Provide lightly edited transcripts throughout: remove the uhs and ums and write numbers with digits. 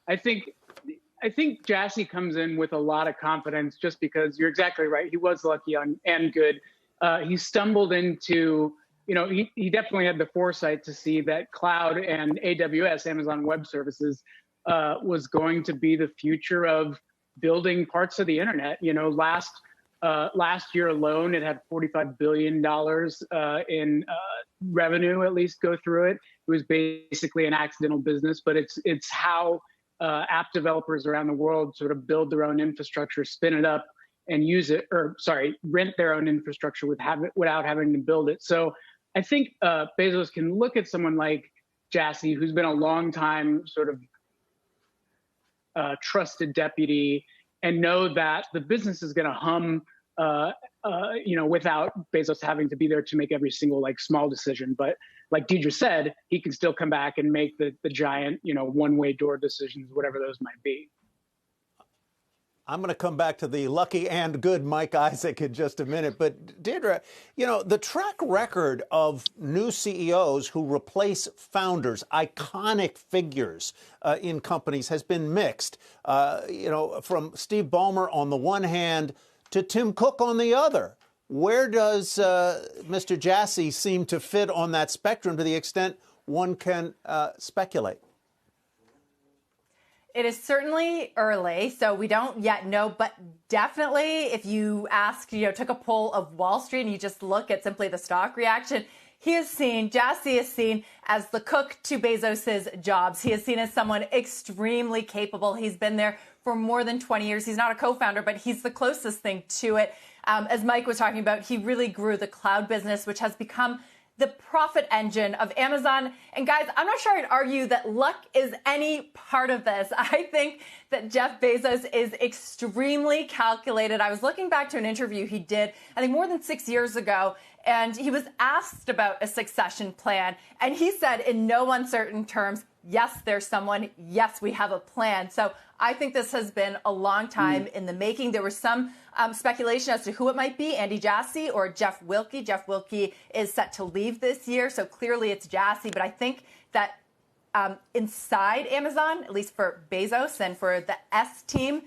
I think I think Jassy comes in with a lot of confidence just because you're exactly right. He was lucky and good. He stumbled into, he definitely had the foresight to see that cloud and AWS, Amazon Web Services, was going to be the future of building parts of the internet. Last year alone, it had $45 billion in revenue, at least, go through it. It was basically an accidental business, but it's how app developers around the world sort of build their own infrastructure, spin it up, and use it, rent their own infrastructure without having to build it. So I think Bezos can look at someone like Jassy, who's been a long time sort of trusted deputy, and know that the business is going to hum, without Bezos having to be there to make every single small decision. But like Deidre said, he can still come back and make the giant, one-way door decisions, whatever those might be. I'm going to come back to the lucky and good Mike Isaac in just a minute. But Deidre, the track record of new CEOs who replace founders, iconic figures in companies, has been mixed. From Steve Ballmer on the one hand to Tim Cook on the other. Where does Mr. Jassy seem to fit on that spectrum to the extent one can speculate? It is certainly early, so we don't yet know, but definitely if you took a poll of Wall Street and you just look at simply the stock reaction, Jassy is seen as the Cook to Bezos's Jobs. He is seen as someone extremely capable. He's been there for more than 20 years. He's not a co-founder, but he's the closest thing to it. As Mike was talking about, he really grew the cloud business, which has become the profit engine of Amazon. And guys, I'm not sure I'd argue that luck is any part of this. I think that Jeff Bezos is extremely calculated. I was looking back to an interview he did, I think more than 6 years ago, and he was asked about a succession plan. And he said in no uncertain terms, yes, there's someone. Yes, we have a plan. So I think this has been a long time in the making. There was some speculation as to who it might be, Andy Jassy or Jeff Wilke. Jeff Wilke is set to leave this year, so clearly it's Jassy. But I think that inside Amazon, at least for Bezos and for the S team,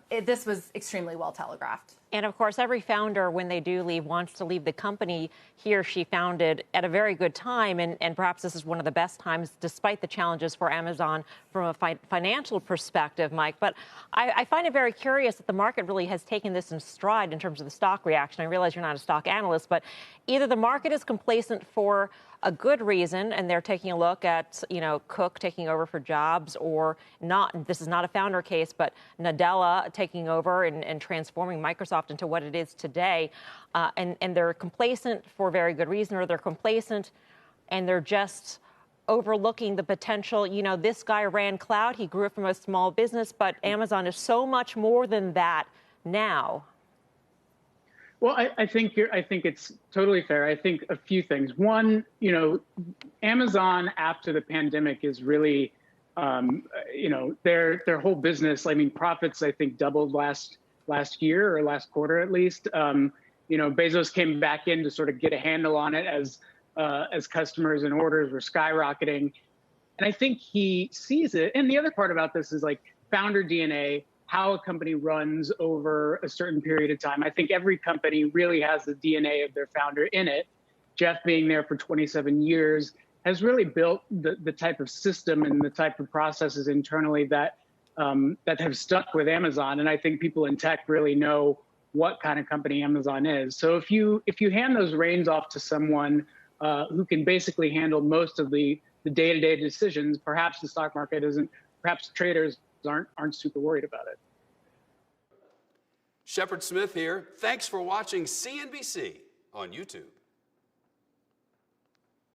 this was extremely well telegraphed. And of course, every founder, when they do leave, wants to leave the company he or she founded at a very good time. And perhaps this is one of the best times, despite the challenges for Amazon from a financial perspective, Mike. But I find it very curious that the market really has taken this in stride in terms of the stock reaction. I realize you're not a stock analyst, but either the market is complacent for a good reason, and they're taking a look at, Cook taking over for Jobs, or not. This is not a founder case, but Nadella taking over and transforming Microsoft into what it is today. And they're complacent for very good reason, or they're complacent and they're just overlooking the potential. This guy ran cloud. He grew it from a small business, but Amazon is so much more than that now. Well, I think it's totally fair. I think a few things. One, Amazon after the pandemic is really, their whole business. I mean, profits I think doubled last year or last quarter at least. Bezos came back in to sort of get a handle on it as customers and orders were skyrocketing, and I think he sees it. And the other part about this is founder DNA. How a company runs over a certain period of time. I think every company really has the DNA of their founder in it. Jeff, being there for 27 years, has really built the type of system and the type of processes internally that have stuck with Amazon. And I think people in tech really know what kind of company Amazon is. So if you hand those reins off to someone who can basically handle most of the day-to-day decisions, perhaps the stock market isn't, perhaps traders aren't super worried about it. Shepard Smith here. Thanks for watching CNBC on YouTube.